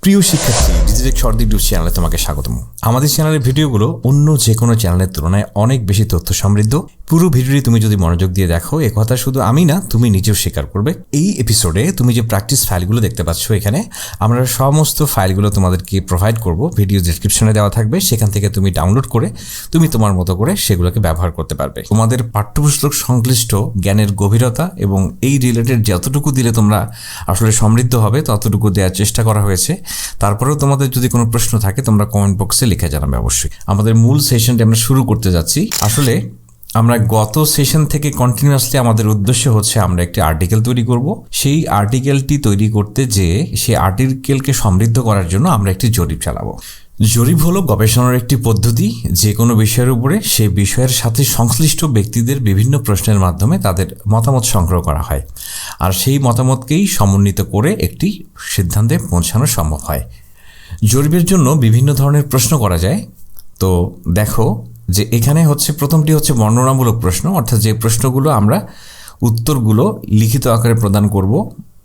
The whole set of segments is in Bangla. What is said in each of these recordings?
প্রিয় শিক্ষার্থী, ডিজিটাল শর্ট ইউটিউব চ্যানেলে তোমাকে স্বাগতম। আমাদের চ্যানেলের ভিডিওগুলো অন্য যে কোনো চ্যানেলের তুলনায় অনেক বেশি তথ্য সমৃদ্ধ। পুরো ভিডিওটি তুমি যদি মনোযোগ দিয়ে দেখো, এ কথা শুধু আমি না, তুমি নিজেও স্বীকার করবে। এই এপিসোডে তুমি যে প্র্যাকটিস ফাইলগুলো দেখতে পাচ্ছ, এখানে আমরা সমস্ত ফাইলগুলো তোমাদেরকে প্রোভাইড করব। ভিডিও ডেসক্রিপশনে দেওয়া থাকবে, সেখান থেকে তুমি ডাউনলোড করে তুমি তোমার মতো করে সেগুলোকে ব্যবহার করতে পারবে। তোমাদের পাঠ্যপুস্তক সংশ্লিষ্ট জ্ঞানের গভীরতা এবং এই রিলেটেড যতটুকু দিলে তোমরা আসলে সমৃদ্ধ হবে ততটুকু দেওয়ার চেষ্টা করা হয়েছে। তারপরেও তোমাদের যদি কোনো প্রশ্ন থাকে তোমরা কমেন্ট বক্সে লিখে জানাবে অবশ্যই। আমাদের মূল সেশনটি আমরা শুরু করতে যাচ্ছি। আসলে আমরা গত সেশন থেকে কন্টিনিউয়াসলি আমাদের উদ্দেশ্য হচ্ছে আমরা একটি আর্টিকেল তৈরি করব। সেই আর্টিকেলটি তৈরি করতে যে সেই আর্টিকেলকে সমৃদ্ধ করার জন্য আমরা একটি জরিপ চালাবো। জরিপ হলো গবেষণার একটি পদ্ধতি। যে কোনো বিষয়ের উপরে সেই বিষয়ের সাথে সংশ্লিষ্ট ব্যক্তিদের বিভিন্ন প্রশ্নের মাধ্যমে তাদের মতামত সংগ্রহ করা হয়, আর সেই মতামতকেই সমন্বিত করে একটি সিদ্ধান্তে পৌঁছানো সম্ভব হয়। জরিপের জন্য বিভিন্ন ধরনের প্রশ্ন করা যায়। তো দেখো যে এখানে হচ্ছে প্রথমটি হচ্ছে বর্ণনামূলক প্রশ্ন, অর্থাৎ যে প্রশ্নগুলো আমরা উত্তরগুলো লিখিত আকারে প্রদান করব,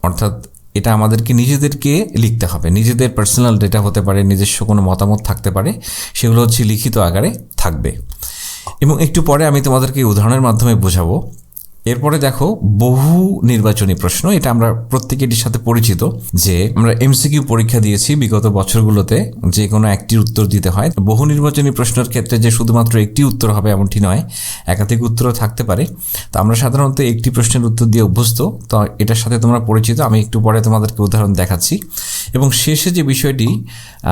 অর্থাৎ এটা আমাদেরকে নিজেদেরকে লিখতে হবে। নিজেদের পার্সোনাল ডেটা হতে পারে, নিজস্ব কোনো মতামত থাকতে পারে, সেগুলো হচ্ছে লিখিত আকারে থাকবে। এবং একটু পরে আমি তোমাদেরকে উদাহরণের মাধ্যমে বোঝাবো। এরপরে দেখো বহু নির্বাচনী প্রশ্ন। এটা আমরা প্রত্যেকেটির সাথে পরিচিত যে আমরা এমসিকিউ পরীক্ষা দিয়েছি বিগত বছরগুলোতে, যে কোনো একটির উত্তর দিতে হয়। বহু নির্বাচনী প্রশ্নের ক্ষেত্রে যে শুধুমাত্র একটি উত্তর হবে এমনটি নয়, একাধিক উত্তরও থাকতে পারে। তো আমরা সাধারণত একটি প্রশ্নের উত্তর দিয়ে অভ্যস্ত, তো এটার সাথে তোমরা পরিচিত। আমি একটু পরে তোমাদেরকে উদাহরণ দেখাচ্ছি। এবং শেষে যে বিষয়টি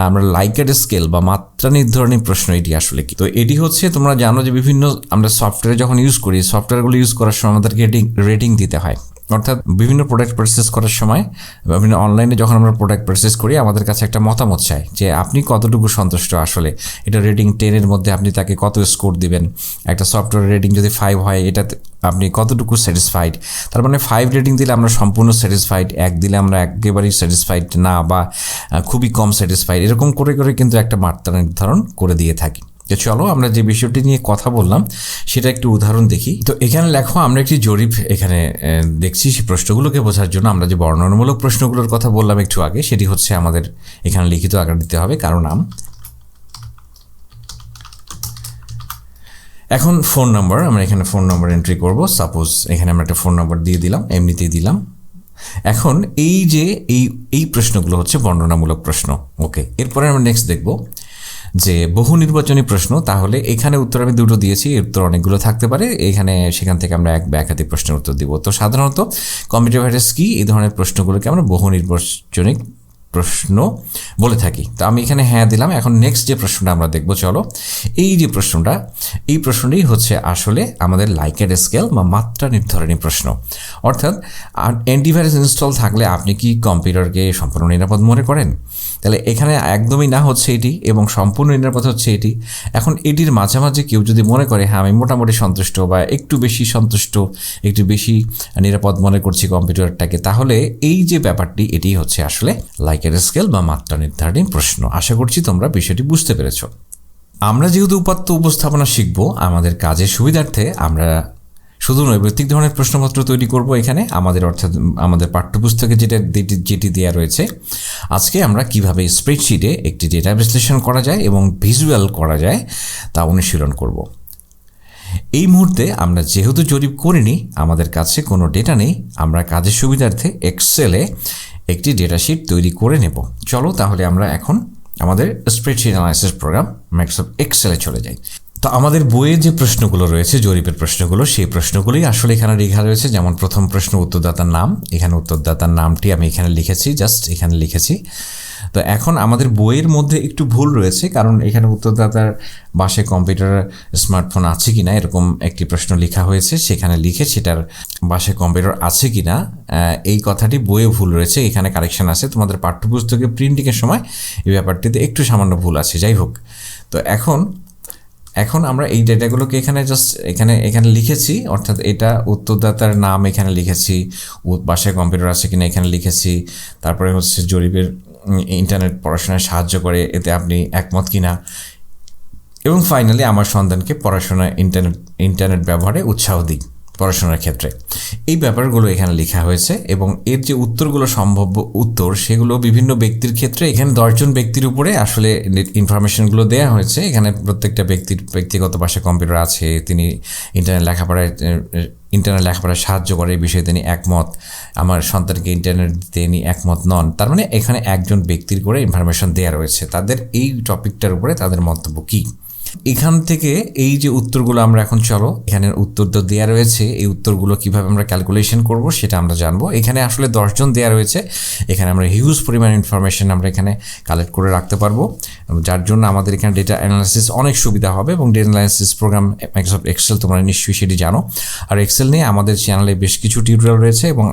আমরা লাইকার স্কেল বা মাত্রা নির্ধারণী প্রশ্ন, এটি আসলে কি? তো এটি হচ্ছে, তোমরা জানো যে বিভিন্ন আমরা সফটওয়্যার যখন ইউজ করি, সফটওয়্যারগুলো ইউজ করার সময় আমাদেরকে রেটিং দিতে হয়। অর্থাৎ বিভিন্ন প্রোডাক্ট পারচেস করার সময়, বিভিন্ন অনলাইনে যখন আমরা প্রোডাক্ট পারচেস করি, আমাদের কাছে একটা মতামত চাই যে আপনি কতটুকু সন্তুষ্ট। আসলে এটা রেটিং 10-এর মধ্যে আপনি তাকে কত স্কোর দিবেন। একটা সফটওয়্যার রেটিং যদি 5 হয়, এটাতে আপনি কতটুকু স্যাটিসফাইড। তার মানে 5 রেটিং দিলে আমরা সম্পূর্ণ স্যাটিসফাইড, 1 দিলে আমরা একেবারেই স্যাটিসফাইড না, বা খুবই কম স্যাটিসফাইড। এরকম করে করে কিন্তু একটা মাত্রা নির্ধারণ করে দিয়ে থাকি। চলো আমরা যে বিষয়টি নিয়ে কথা বললাম সেটা একটু উদাহরণ দেখি। তো এখানে লেখো, আমরা একটি জরিপ এখানে দেখছি। সেই প্রশ্নগুলোকে বোঝার জন্য আমরা যে বর্ণনামূলক প্রশ্নগুলোর কথা বললাম একটু আগে, সেটি হচ্ছে আমাদের এখানে লিখিত আকার দিতে হবে কারো নাম। এখন ফোন নাম্বার, আমরা এখানে ফোন নাম্বার এন্ট্রি করব। সাপোজ এখানে আমরা একটা ফোন নাম্বার দিয়ে দিলাম, এমনিতেই দিলাম। এখন এই যে এই প্রশ্নগুলো হচ্ছে বর্ণনামূলক প্রশ্ন। ওকে, এরপরে আমরা নেক্সট দেখব যে বহু নির্বাচনী প্রশ্ন। তাহলে এখানে উত্তর আমি দুটো দিয়েছি, উত্তর অনেকগুলো থাকতে পারে। এখানে সেখান থেকে আমরা এক বা একাধিক প্রশ্নের উত্তর দিব। তো সাধারণত কম্পিউটার ভাইরাস কি, এই ধরনের প্রশ্নগুলোকে আমরা বহু নির্বাচনী প্রশ্ন বলে থাকি। তো আমি এখানে হ্যাঁ দিলাম। এখন নেক্সট যে প্রশ্নটা আমরা দেখব, চলো। এই যে প্রশ্নটা, এই প্রশ্নটাই হচ্ছে আসলে আমাদের লাইকার স্কেল বা মাত্রা নির্ধারণী প্রশ্ন। অর্থাৎ অ্যান্টিভাইরাস ইনস্টল থাকলে আপনি কি কম্পিউটারকে সম্পূর্ণ নিরাপদ মনে করেন? তাহলে এখানে একদমই না হচ্ছে এটি, এবং সম্পূর্ণ নিরাপদ হচ্ছে এটি। এখন এটির মাঝামাঝি কেউ যদি মনে করে হ্যাঁ আমি মোটামুটি সন্তুষ্ট, বা একটু বেশি সন্তুষ্ট, একটু বেশি নিরাপদ মনে করছি কম্পিউটারটাকে, তাহলে এই যে ব্যাপারটি, এটি হচ্ছে আসলে লাইকার স্কেল বা মাত্রা নির্ধারণী প্রশ্ন। আশা করছি তোমরা বিষয়টি বুঝতে পেরেছ। আমরা যেহেতু উপাত্ত উপস্থাপনা শিখব, আমাদের কাজের সুবিধার্থে আমরা শুধু নৈর্ব্যক্তিক ধরনের প্রশ্নপত্র তৈরি করব এখানে আমাদের, অর্থাৎ আমাদের পাঠ্যপুস্তকে যেটি দেওয়া রয়েছে। আজকে আমরা কিভাবে স্প্রেডশিটে একটি ডেটা বিশ্লেষণ করা যায় এবং ভিজুয়াল করা যায় তা অনুশীলন করব। এই মুহূর্তে আমরা যেহেতু জরিপ করিনি, আমাদের কাছে কোনো ডেটা নেই, আমরা কাজের সুবিধার্থে এক্সেলে একটি ডেটাশিট তৈরি করে নেব। চলো তাহলে আমরা এখন আমাদের স্প্রেডশিট অ্যানালাইসিস প্রোগ্রাম মাইক্রোসফট এক্সেলে চলে যাই। তো আমাদের বইয়ে যে প্রশ্নগুলো রয়েছে, জরিপের প্রশ্নগুলো, সেই প্রশ্নগুলোই আসলে এখানে লেখা রয়েছে। যেমন প্রথম প্রশ্ন উত্তরদাতার নাম, এখানে উত্তরদাতার নামটি আমি এখানে লিখেছি, জাস্ট এখানে লিখেছি। তো এখন আমাদের বইয়ের মধ্যে একটু ভুল রয়েছে, কারণ এখানে উত্তরদাতার বাসায় কম্পিউটার স্মার্টফোন আছে কিনা এরকম একটি প্রশ্ন লেখা হয়েছে। সেখানে লিখে সেটার বাসায় কম্পিউটার আছে কিনা এই কথাটি বইয়ে ভুল রয়েছে, এখানে কারেকশন আছে। তোমাদের পাঠ্যপুস্তকে প্রিন্টিংয়ের সময় এই ব্যাপারটিতে একটু সামান্য ভুল আছে। যাই হোক, তো এখন আমরা এই ডেটাগুলোকে এখানে জাস্ট এখানে লিখেছি, অর্থাৎ এটা উত্তরদাতার নাম এখানে লিখেছি, বাসায় কম্পিউটার আছে কিনা এখানে লিখেছি, তারপরে হচ্ছে জরিপের ইন্টারনেট পড়াশোনায় সাহায্য করে, এতে আপনি একমত কিনা, এবং ফাইনালি আমার সন্তানকে পড়াশোনায় ইন্টারনেট ব্যবহারে উৎসাহ দিই। পড়াশোনার ক্ষেত্রে। এই ব্যাপারগুলো এখানে লেখা হয়েছে এবং এর যে উত্তরগুলো সম্ভাব্য উত্তর সেগুলো বিভিন্ন ব্যক্তির ক্ষেত্রে এখানে 10 জন ব্যক্তির উপরে আসলে ইনফরমেশনগুলো দেওয়া হয়েছে। এখানে প্রত্যেকটা ব্যক্তির ব্যক্তিগত ভাষায় কম্পিউটার আছে, তিনি ইন্টারনেট লেখাপড়ায় সাহায্য করে এই বিষয়ে তিনি একমত, আমার সন্তানকে ইন্টারনেট দিতে তিনি একমত নন। তার মানে এখানে একজন ব্যক্তির করে ইনফরমেশন দেওয়া রয়েছে, তাদের এই টপিকটার উপরে তাদের মন্তব্য কী। এখান থেকে এই যে উত্তরগুলো আমরা এখন চলো এখানের উত্তর তো দেওয়া রয়েছে, এই উত্তরগুলো কিভাবে আমরা ক্যালকুলেশন করব সেটা আমরা জানবো। এখানে আসলে 10 জন দেওয়া রয়েছে, এখানে আমরা হিউজ পরিমাণ ইনফরমেশন আমরা এখানে কালেক্ট করে রাখতে পারবো, যার জন্য আমাদের এখানে ডেটা অ্যানালাইসিস অনেক সুবিধা হবে। এবং data analysis program Microsoft Excel তোমরা নিশ্চয়ই সেটি জানো। আর এক্সেল নিয়ে আমাদের চ্যানেলে বেশ কিছু টিউটোরিয়াল রয়েছে এবং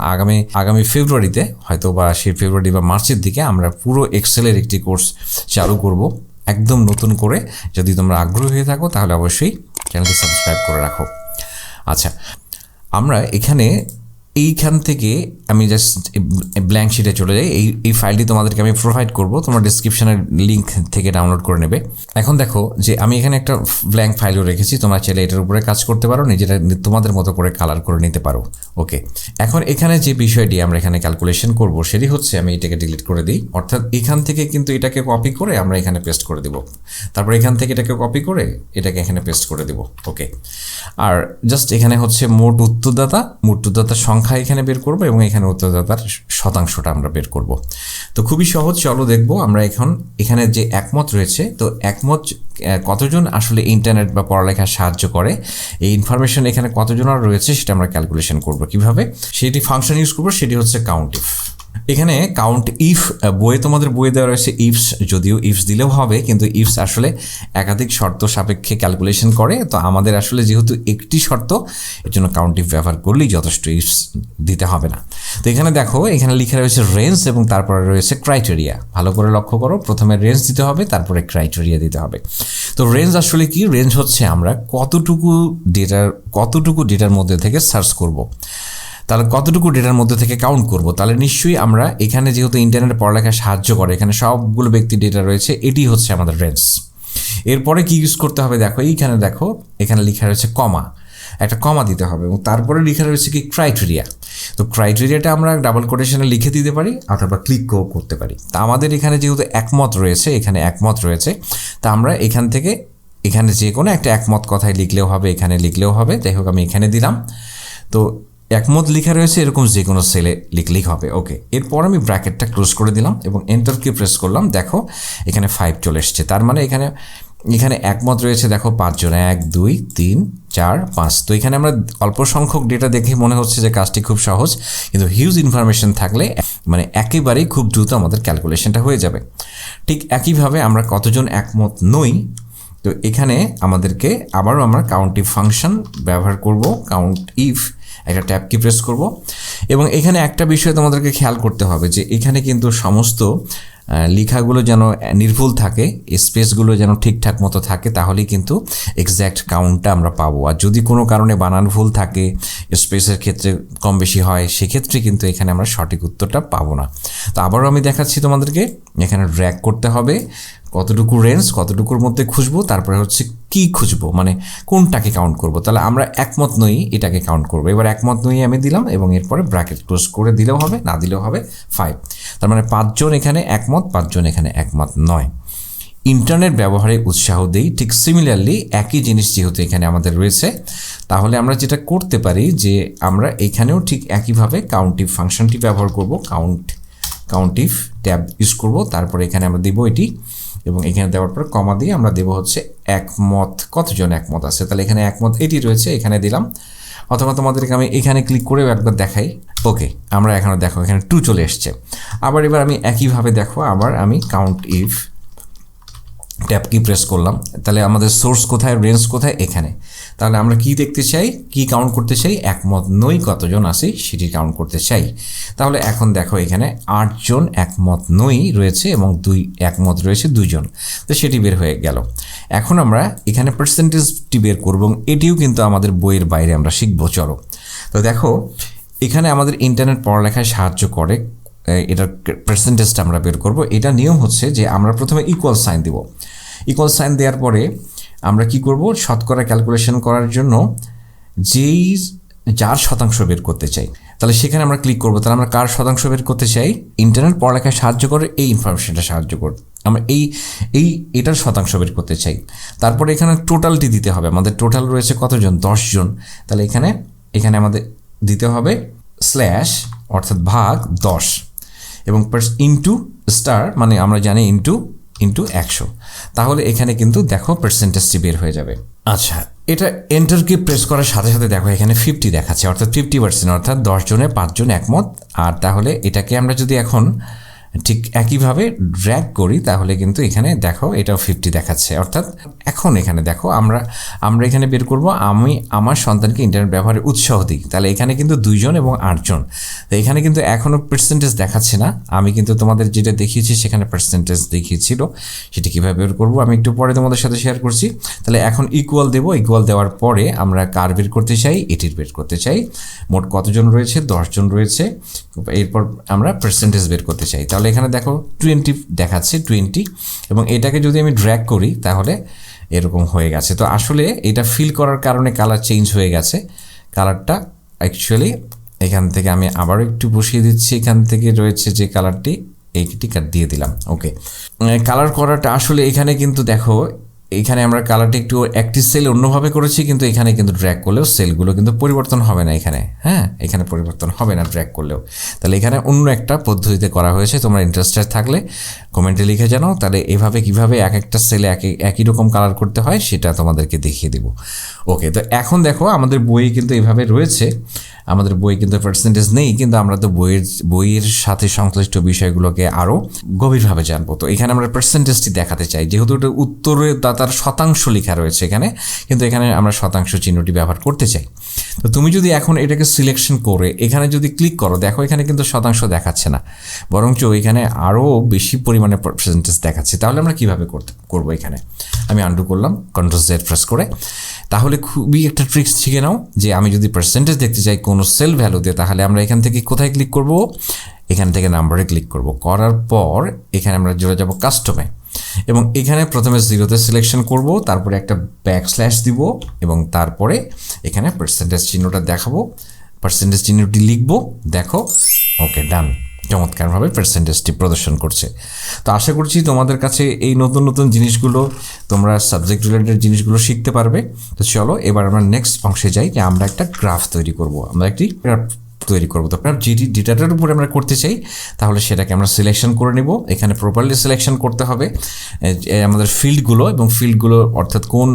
আগামী ফেব্রুয়ারিতে হয়তো বা সেই ফেব্রুয়ারি বা মার্চের দিকে আমরা পুরো এক্সেলের একটি কোর্স চালু করব একদম নতুন করে। যদি তোমরা আগ্রহী হয়ে থাকো তাহলে অবশ্যই চ্যানেলটি সাবস্ক্রাইব করে রাখো। আচ্ছা, আমরা এইখান থেকে আমি জাস্ট ব্ল্যাঙ্ক শিটে চলে যাই। এই ফাইলটি তোমাদেরকে আমি প্রোভাইড করব, তোমরা ডিসক্রিপশনের লিঙ্ক থেকে ডাউনলোড করে নেবে। এখন দেখো যে আমি এখানে একটা ব্ল্যাঙ্ক ফাইলও রেখেছি, তোমরা চাইলে এটার উপরে কাজ করতে পারো, নিজেরা তোমাদের মতো করে কালার করে নিতে পারো। ওকে, এখন এখানে যে বিষয়টি আমরা এখানে ক্যালকুলেশন করব সেটি হচ্ছে, আমি এটাকে ডিলিট করে দিই, অর্থাৎ এখান থেকে কিন্তু এটাকে কপি করে আমরা এখানে পেস্ট করে দেব, তারপর এখান থেকে এটাকে কপি করে এটাকে এখানে পেস্ট করে দেব। ওকে, আর জাস্ট এখানে হচ্ছে মোট উত্তরদাতার সংখ্যা এখানে বের করব এবং এখানে উত্তরদাতার শতাংশটা আমরা বের করব। তো খুবই সহজ, চলো দেখবো আমরা এখানে যে একমত রয়েছে, তো একমত কতজন আসলে ইন্টারনেট বা পড়ালেখার সাহায্য করে, এই ইনফরমেশন এখানে কতজন আর রয়েছে সেটা আমরা ক্যালকুলেশন করব। কিভাবে সেটি ফাংশন ইউজ করব, সেটি হচ্ছে COUNTIF। এখানে কাউন্ট ইফ তোমাদের বইয়ে দেওয়া রয়েছে ইফস, যদিও ইফস দিলেও হবে, কিন্তু ইফস আসলে একাধিক শর্ত সাপেক্ষে ক্যালকুলেশন করে। তো আমাদের আসলে যেহেতু একটি শর্ত, এর জন্য COUNTIF ব্যবহার করলেই যথেষ্ট, ইফস দিতে হবে না। তো এখানে দেখো এখানে লেখা রয়েছে রেঞ্জ এবং তারপরে রয়েছে ক্রাইটেরিয়া। ভালো করে লক্ষ্য করো, প্রথমে রেঞ্জ দিতে হবে, তারপরে ক্রাইটেরিয়া দিতে হবে। তো রেঞ্জ আসলে কি? রেঞ্জ হচ্ছে আমরা কতটুকু ডেটার মধ্যে থেকে সার্চ করব, তাহলে কতটুকু ডেটার মধ্যে থেকে কাউন্ট করব। তাহলে নিশ্চয়ই আমরা এখানে যেহেতু ইন্টারনেট পড়ালেখায় সাহায্য করে, এখানে সবগুলো ব্যক্তির ডেটা রয়েছে, এটি হচ্ছে আমাদের রেঞ্জ। এরপরে কি ইউজ করতে হবে দেখো, এখানে লেখা রয়েছে কমা, একটা কমা দিতে হবে এবং তারপরে লেখা রয়েছে কি ক্রাইটেরিয়া। তো ক্রাইটেরিয়াটা আমরা ডাবল কোটেশনে লিখে দিতে পারি অথবা ক্লিকও করতে পারি। তা আমাদের এখানে যেহেতু একমত রয়েছে, তা আমরা এখানে যে কোনো একটা একমত কথায় লিখলেও হবে, এখানে লিখলেও হবে। যাই হোক, আমি এখানে দিলাম। তো একমত লেখা রয়েছে, এরকম যে কোনো সেলে লিখলেই হবে। ওকে, এরপর আমি ব্র্যাকেটটা ক্লোজ করে দিলাম এবং এন্টার কি প্রেস করলাম। দেখো এখানে 5 চলে এসছে, তার মানে এখানে একমত রয়েছে দেখো 5 জন, 1 2 3 4 5। তো এখানে আমরা অল্প সংখ্যক ডেটা দেখে মনে হচ্ছে যে কাজটি খুব সহজ, কিন্তু হিউজ ইনফরমেশন থাকলে মানে একেবারেই খুব দ্রুত আমাদের ক্যালকুলেশনটা হয়ে যাবে। ঠিক একইভাবে আমরা কতজন একমত নই, তো এখানে আমাদেরকে আবারও আমরা COUNTIF ফাংশন ব্যবহার করব। COUNTIF একটা ট্যাব কি প্রেস করব এবং এখানে একটা বিষয় তোমাদেরকে খেয়াল করতে হবে যে এখানে কিন্তু সমস্ত লেখাগুলো যেন নির্ভুল থাকে, স্পেসগুলো যেন ঠিকঠাক মতো থাকে, তাহলেই কিন্তু এক্স্যাক্ট কাউন্টটা আমরা পাবো। আর যদি কোনো কারণে বানান ভুল থাকে, স্পেসের ক্ষেত্রে কম বেশি হয়, সেক্ষেত্রে কিন্তু এখানে আমরা সঠিক উত্তরটা পাবো না। তো আবারও আমি দেখাচ্ছি তোমাদেরকে, এখানে ড্র্যাগ করতে হবে, কতটুকু রেঞ্জ, কতটুকুর মধ্যে খুঁজবো, তারপরে হচ্ছে কি খুঁজবো, মানে কোনটাকে কাউন্ট করব। তাহলে আমরা একমত নই এটাকে কাউন্ট করবো। এবার একমত নই আমি দিলাম এবং এরপরে ব্র্যাকেট ক্লোজ করে দিলেও হবে, না দিলেও হবে 5। তার মানে 5 জন এখানে একমত, 5 জন এখানে একমত নয়। ইন্টারনেট ব্যবহারে উৎসাহ দেই, ঠিক সিমিলারলি একই জিনিস যেহেতু এখানে আমাদের রয়েছে, তাহলে আমরা যেটা করতে পারি যে আমরা এখানেও ঠিক একইভাবে COUNTIF ফাংশনটি ব্যবহার করব। COUNTIF ট্যাব ইউজ করব, তারপরে এখানে আমরা দেবো এটি এবং এখানে দেওয়ার পর কমা দিয়ে আমরা দেবো হচ্ছে একমত, কতজন একমত আছে। তাহলে এখানে একমত এটি রয়েছে, এখানে দিলাম, অথবা তোমাদেরকে আমি এখানে ক্লিক করেও একবার দেখাই। ওকে, আমরা এখানে দেখো এখানে 2 চলে এসছে। এবার আমি একইভাবে দেখো, আবার আমি COUNTIF ট্যাব কি প্রেস করলাম, তাহলে আমাদের সোর্স কোথায়, রেঞ্জ কোথায়, এখানে। তাহলে আমরা কি দেখতে চাই, কি কাউন্ট করতে চাই, একমত নই কতজন আছে সেটি কাউন্ট করতে চাই। তাহলে এখন দেখো এখানে 8 জন একমত নই রয়েছে এবং 2 একমত রয়েছে 2 জন, তো সেটি বের হয়ে গেল। এখন আমরা এখানে পার্সেন্টেজটি বের করব এবং এটিও কিন্তু আমাদের বইয়ের বাইরে আমরা শিখবো। চলো, তো দেখো এখানে আমাদের ইন্টারনেট পড়ালেখায় সাহায্য করে, এটার পার্সেন্টেজটা আমরা বের করব। এটা নিয়ম হচ্ছে যে আমরা প্রথমে ইকুয়াল সাইন দেব, ইকুয়াল সাইন দেওয়ার পরে আমরা কি করব, শতকরা ক্যালকুলেশন করার জন্য যেই যার শতাংশ বের করতে চাই, তাহলে সেখানে আমরা ক্লিক করবো। তাহলে আমরা কার শতাংশ বের করতে চাই? ইন্টারনেট পড়ালেখায় সাহায্য করে এই ইনফরমেশনটা সাহায্য করে আমরা এটার শতাংশ বের করতে চাই। তারপরে এখানে টোটালটি দিতে হবে। আমাদের টোটাল রয়েছে কতজন? 10 জন। তাহলে এখানে আমাদের দিতে হবে স্ল্যাশ অর্থাৎ ভাগ 10 এবং ইন্টু স্টার, মানে আমরা জানি ইন্টু 100। তাহলে এখানে কিন্তু দেখো পার্সেন্টেজটি বের হয়ে যাবে। আচ্ছা, এটা এন্টারকে প্রেস করার সাথে সাথে দেখো এখানে 50 দেখাচ্ছে, অর্থাৎ 50%, অর্থাৎ 10 জনে 5 জন একমত। আর তাহলে এটাকে আমরা যদি এখন ঠিক একইভাবে ড্র্যাগ করি তাহলে কিন্তু এখানে দেখো এটাও 50 দেখাচ্ছে। অর্থাৎ এখন এখানে দেখো আমরা এখানে বের করব আমি আমার সন্তানকে ইন্টারনেট ব্যবহারে উৎসাহ দিই। তাহলে এখানে কিন্তু 2 জন এবং 8 জন। তো এখানে কিন্তু এখনও পার্সেন্টেজ দেখাচ্ছে না। আমি কিন্তু তোমাদের যেটা দেখিয়েছি সেখানে পার্সেন্টেজ দেখিয়েছিল, সেটা কীভাবে বের করবো আমি একটু পরে তোমাদের সাথে শেয়ার করছি। তাহলে এখন ইকুয়াল দেবো। ইকুয়াল দেওয়ার পরে আমরা কার বের করতে চাই? এটির বের করতে চাই। মোট কতজন রয়েছে? 10 জন রয়েছে। এরপর আমরা পার্সেন্টেজ বের করতে চাই। তাহলে এখানে দেখো 20 দেখাচ্ছে, 20। এবং এটাকে যদি আমি ড্র্যাগ করি তাহলে এরকম হয়ে গেছে। তো আসলে এটা ফিল করার কারণে কালার চেঞ্জ হয়ে গেছে। কালারটা অ্যাকচুয়ালি এখান থেকে আমি আবারও একটু বসিয়ে দিচ্ছি। এখান থেকে রয়েছে যে কালারটি, এইটি দিয়ে দিলাম। ওকে, কালার করাটা আসলে এখানে কিন্তু দেখো এখানে আমরা কালারটা একটু একটি সেল অন্যভাবে করেছি, কিন্তু এখানে কিন্তু ড্র্যাগ করলেও সেলগুলো কিন্তু পরিবর্তন হবে না এখানে। হ্যাঁ, এখানে পরিবর্তন হবে না ড্র্যাগ করলেও। তাহলে এখানে অন্য একটা পদ্ধতিতে করা হয়েছে। তোমরা ইন্টারেস্টেড থাকলে কমেন্টে লিখে জানাও। তাহলে এভাবে কিভাবে এক একটা সেলে একই রকম কালার করতে হয় সেটা তোমাদেরকে দেখিয়ে দেব। ওকে, তো এখন দেখো আমাদের বই কিন্তু এভাবে রয়েছে। আমাদের বই কিন্তু পার্সেন্টেজ নেই, কিন্তু আমরা তো বইয়ের সাথে সংশ্লিষ্ট বিষয়গুলোকে আরও গভীরভাবে জানবো। তো এখানে আমরা পার্সেন্টেজটি দেখাতে চাই, যেহেতু এটা উত্তরের দাতার শতাংশ লেখা রয়েছে এখানে, কিন্তু এখানে আমরা শতাংশ চিহ্নটি ব্যবহার করতে চাই। তো তুমি যদি এখন এটাকে সিলেকশন করে এখানে যদি ক্লিক করো, দেখো এখানে কিন্তু শতাংশ দেখাচ্ছে না, বরঞ্চ এখানে আরও বেশি পরিমাণে পার্সেন্টেজ দেখাচ্ছে। তাহলে আমরা কীভাবে করবো? এখানে আমি আন্ডু করলাম Ctrl+Z প্রেস করে। তাহলে খুবই একটা ট্রিক্স শিখে নাও যে আমি যদি পার্সেন্টেজ দেখতে চাই কোনো সেল ভ্যালুতে, তাহলে আমরা এখান থেকে কোথায় ক্লিক করব? এখান থেকে নাম্বারে ক্লিক করব। করার পর এখানে আমরা চলে যাব কাস্টমে, এবং এখানে প্রথমে 0তে সিলেকশন করব, তারপরে একটা ব্যাকস্ল্যাশ দিব এবং তারপরে এখানে পার্সেন্টেজ চিহ্নটা দেখাবো, পার্সেন্টেজ চিহ্নটি লিখব। দেখো, ওকে, ডান। চমৎকারভাবে পার্সেন্টেজটি প্রদর্শন করছে। তো আশা করছি তোমাদের কাছে এই নতুন নতুন জিনিসগুলো, তোমরা সাবজেক্ট রিলেটেড জিনিসগুলো শিখতে পারবে। তো চলো এবার আমরা নেক্সট অংশে যাই, যে আমরা একটা গ্রাফ তৈরি করব। আমরা একটি গ্রাফ তৈরি করবো। তো আপনার যেটি ডেটাটার উপরে আমরা করতে চাই, তাহলে সেটাকে আমরা সিলেকশন করে নেব। এখানে প্রপারলি সিলেকশন করতে হবে আমাদের ফিল্ডগুলো, এবং ফিল্ডগুলো অর্থাৎ কোন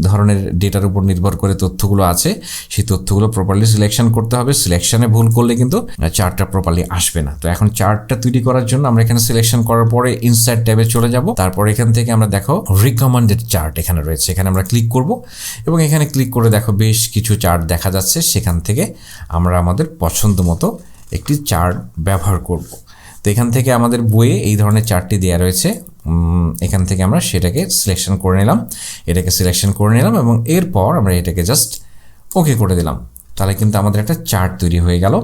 ধরনের ডেটার উপর নির্ভর করে তথ্যগুলো আছে সেই তথ্যগুলো প্রপারলি সিলেকশন করতে হবে। সিলেকশনে ভুল করলে কিন্তু চার্টটা প্রপারলি আসবে না। তো এখন চার্টটা তৈরি করার জন্য আমরা এখানে সিলেকশন করার পরে ইনসার্ট ট্যাবে চলে যাব। তারপর এখান থেকে আমরা দেখো রিকমেন্ডেড চার্ট এখানে রয়েছে, এখানে আমরা ক্লিক করব এবং এখানে ক্লিক করে দেখো বেশ কিছু চার্ট দেখা যাচ্ছে। সেখান থেকে আমরা আমাদের পছন্দ মতো একটি চার্ট ব্যবহার করব। তো এখান থেকে আমাদের বইয়ে এই ধরনের চার্টটি দেওয়া রয়েছে। এখান থেকে আমরা সেটাকে সিলেকশন করে নিলাম, এটাকে সিলেকশন করে নিলাম এবং এরপর আমরা এটাকে জাস্ট ওকে করে দিলাম। তাহলে কিন্তু আমাদের একটা চার্ট তৈরি হয়ে গেল।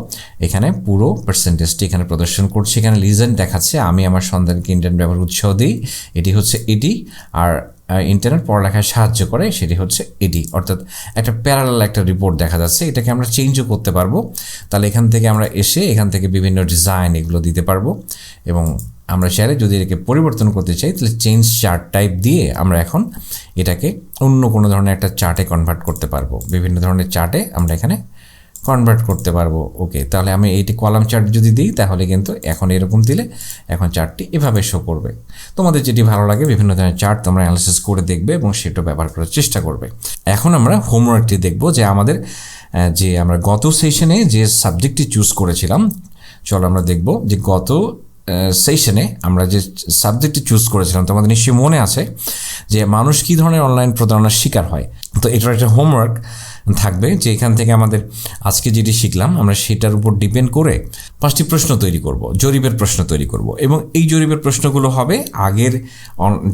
এখানে পুরো পার্সেন্টেজটি এখানে প্রদর্শন করছে। এখানে লিজেন দেখাচ্ছে আমি আমার সন্তানকে ইন্টারনেট ব্যবহার উৎসাহ দিই, এটি হচ্ছে এটি, আর ইন্টারনেট পড়ালেখায় সাহায্য করে সেটি হচ্ছে এটি। অর্থাৎ একটা প্যারালাল একটা রিপোর্ট দেখা যাচ্ছে। এটাকে আমরা চেঞ্জও করতে পারবো। তাহলে এখান থেকে আমরা এসে এখান থেকে বিভিন্ন ডিজাইন এগুলো দিতে পারবো, এবং আমরা চাইলে যদি এটাকে পরিবর্তন করতে চাই তাহলে চেঞ্জ চার্ট টাইপ দিয়ে আমরা এখন এটাকে অন্য কোনো ধরনের একটা চার্টে কনভার্ট করতে পারবো। বিভিন্ন ধরনের চার্টে আমরা এখানে কনভার্ট করতে পারবো। ওকে, তাহলে আমি এইটি কলাম চার্ট যদি দিই তাহলে কিন্তু এখন এরকম দিলে এখন চার্টটি এভাবে শো করবে। তোমাদের যেটি ভালো লাগে বিভিন্ন ধরনের চার্ট তোমরা অ্যানালাইসিস করে দেখবে এবং সেটা ব্যবহার করার চেষ্টা করবে। এখন আমরা হোমওয়ার্কটি দেখব, যে আমাদের যে আমরা গত সেশনে যে সাবজেক্টটি চুজ করেছিলাম, চলো আমরা দেখব যে গত সেশনে আমরা যে সাবজেক্টটি চুজ করেছিলাম তোমাদের নিশ্চয়ই মনে আছে যে মানুষ কী ধরনের অনলাইন প্রতারণার শিকার হয়। তো এটার একটা হোমওয়ার্ক থাকবে, যে এখান থেকে আমাদের আজকে যেটি শিখলাম আমরা সেটার উপর ডিপেন্ড করে 5টি প্রশ্ন তৈরি করব, জরিপের প্রশ্ন তৈরি করব, এবং এই জরিপের প্রশ্নগুলো হবে আগের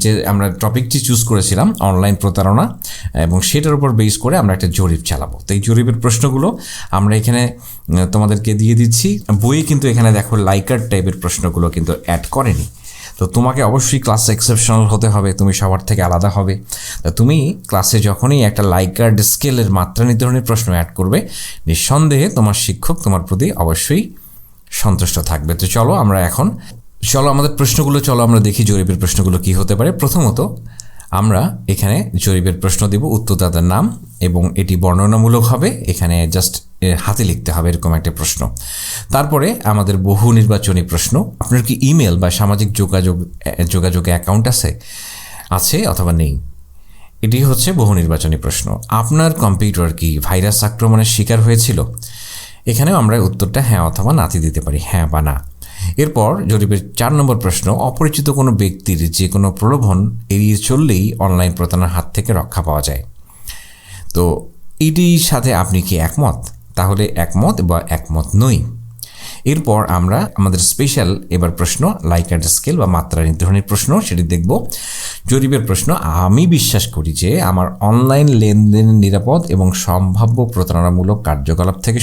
যে আমরা টপিকটি চুজ করেছিলাম অনলাইন প্রতারণা, এবং সেটার উপর বেস করে আমরা একটা জরিপ চালাবো। তো এই জরিপের প্রশ্নগুলো আমরা এখানে তোমাদেরকে দিয়ে দিচ্ছি। বইয়ে কিন্তু এখানে দেখো লাইকার টাইপের প্রশ্নগুলো কিন্তু অ্যাড করেনি। তো তোমাকে অবশ্যই ক্লাসে এক্সেপশনাল হতে হবে, তুমি সবার থেকে আলাদা হবে। তো তুমি ক্লাসে যখনই একটা লাইকার্ড স্কেলের মাত্রা নির্ধারণের প্রশ্ন অ্যাড করবে, নিঃসন্দেহে তোমার শিক্ষক তোমার প্রতি অবশ্যই সন্তুষ্ট থাকবে। তো চলো আমাদের প্রশ্নগুলো আমরা দেখি জরিপের প্রশ্নগুলো কি হতে পারে। প্রথমত আমরা এখানে জরিপের প্রশ্ন দেব, উত্তরদাতার নাম এবং এটি বর্ণনামূলক হবে, এখানে জাস্ট হাতে লিখতে হবে এরকম একটা প্রশ্ন। তারপরে আমাদের বহু নির্বাচনী প্রশ্ন, আপনার কি ইমেল বা সামাজিক যোগাযোগে অ্যাকাউন্ট আছে অথবা নেই, এটি হচ্ছে বহু নির্বাচনী প্রশ্ন। আপনার কম্পিউটার কি ভাইরাস আক্রমণের শিকার হয়েছিল, এখানেও আমরা উত্তরটা হ্যাঁ অথবা নাতে দিতে পারি, হ্যাঁ বা না। এরপর জরিপের 4 নম্বর প্রশ্ন, অপরিচিত কোনো ব্যক্তির যে কোনো প্রলোভন এড়িয়ে চললেই অনলাইন প্রতারণার হাত থেকে রক্ষা পাওয়া যায়। তো এটির সাথে আপনি কি একমত? তাহলে একমত বা একমত নই। এরপর আমরা আমাদের স্পেশাল এবার প্রশ্ন লাইকার্ড স্কেল বা মাত্রা নির্ধারণের প্রশ্ন, সেটি দেখব। জরিপের প্রশ্ন, আমি বিশ্বাস করি যে আমার অনলাইন লেনদেন নিরাপদ এবং সম্ভাব্য প্রতারণামূলক কার্যকলাপ থেকে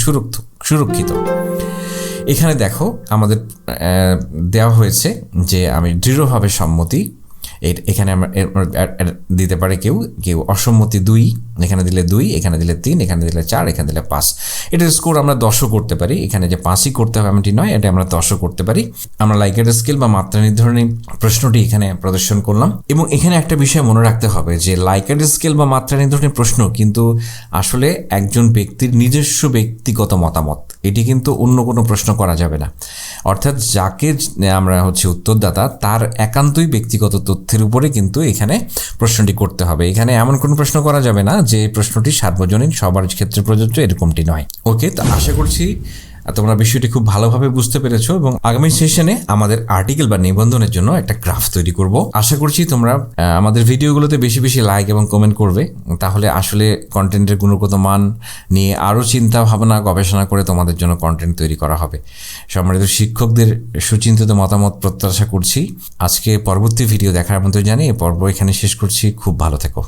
সুরক্ষিত। এখানে দেখো আমাদের দেওয়া হয়েছে যে আমি দৃঢ়ভাবে সম্মতি, এখানে আমরা দিতে পারে কেউ অসম্মতি 2, এখানে দিলে 2, এখানে দিলে 3, এখানে দিলে 4, এখানে দিলে 5। এটার স্কোর আমরা 10ও করতে পারি, এখানে যে 5ই করতে হবে এমনটি নয়, এটা আমরা 10ও করতে পারি। আমরা লাইকার্ড স্কেল বা মাত্রা নির্ধারণী প্রশ্নটি এখানে প্রদর্শন করলাম। এবং এখানে একটা বিষয় মনে রাখতে হবে যে লাইকার্ড স্কেল বা মাত্রা নির্ধারণী প্রশ্ন কিন্তু আসলে একজন ব্যক্তির নিজস্ব ব্যক্তিগত মতামত, এটি কিন্তু অন্য কোনো প্রশ্ন করা যাবে না। অর্থাৎ যাকে আমরা উত্তরদাতা, তার একান্তই ব্যক্তিগত তথ্যের উপরে কিন্তু এখানে প্রশ্নটি করতে হবে। এখানে এমন কোনো প্রশ্ন করা যাবে না যে প্রশ্নটি সার্বজনীন, সবার ক্ষেত্রে প্রযোজ্য, এরকমটি নয়। ওকে, তো আশা করছি তোমরা বিষয়টি খুব ভালোভাবে বুঝতে পেরেছো এবং আগামী সেশনে আমাদের আর্টিকেল বা নিবন্ধনের জন্য একটা গ্রাফ তৈরি করব। আশা করছি তোমরা আমাদের ভিডিওগুলোতে বেশি বেশি লাইক এবং কমেন্ট করবে, তাহলে আসলে কন্টেন্টের গুণগত মান নিয়ে আরও চিন্তা ভাবনা গবেষণা করে তোমাদের জন্য কন্টেন্ট তৈরি করা হবে। সম্মানিত শিক্ষকদের সুচিন্তিত মতামত প্রত্যাশা করছি। আজকে পরবর্তী ভিডিও দেখার আমন্ত্রণ জানিয়ে পর্ব এখানে শেষ করছি। খুব ভালো থেকো।